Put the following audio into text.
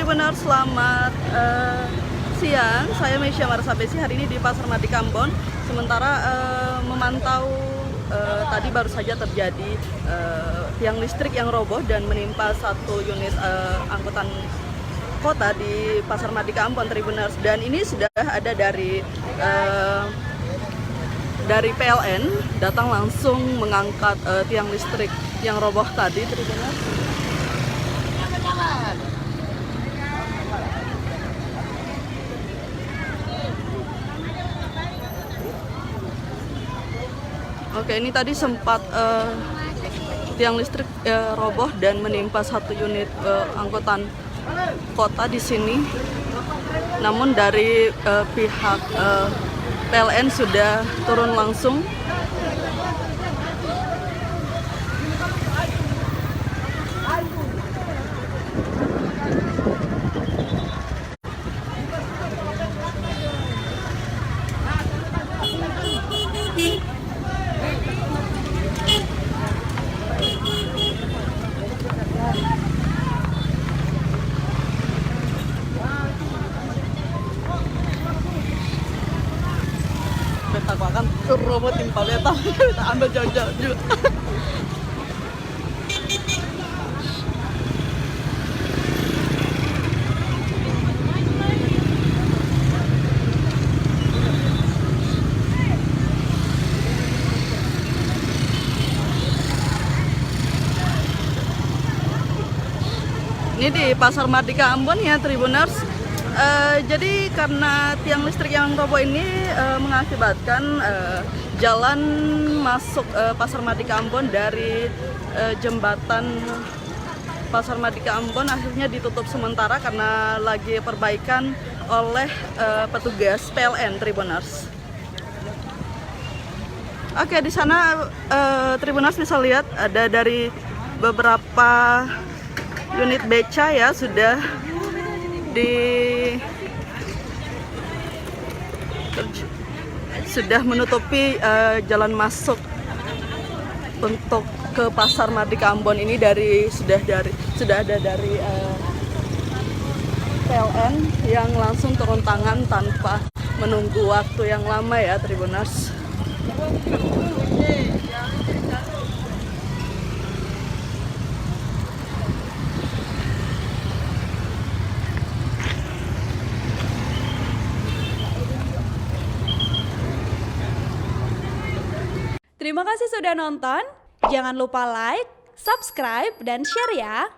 Tribuners, selamat siang. Saya Meisya Marsabesi hari ini di Pasar Madi Ambon. Sementara memantau tadi baru saja terjadi tiang listrik yang roboh dan menimpa satu unit angkutan kota di Pasar Madi Ambon, Tribuners. Dan ini sudah ada dari PLN datang langsung mengangkat tiang listrik yang roboh tadi, Tribuners. Oke, ini tadi sempat tiang listrik roboh dan menimpa satu unit angkutan kota di sini. Namun dari pihak PLN sudah turun langsung. Aku akan robot timpa beta, kita ambil jauh-jauh juga. Ini di Pasar Madi Ambon ya, Tribuners. Jadi karena tiang listrik yang roboh ini mengakibatkan jalan masuk Pasar Madi Ambon dari jembatan Pasar Madi Ambon akhirnya ditutup sementara karena lagi perbaikan oleh petugas PLN, Tribuners. Oke, di sana Tribuners bisa lihat ada dari beberapa unit beca ya sudah menutupi jalan masuk untuk ke Pasar Madi Ambon ini sudah ada dari PLN yang langsung turun tangan tanpa menunggu waktu yang lama ya, Tribuners. Terima kasih sudah nonton. Jangan lupa like, subscribe, dan share ya.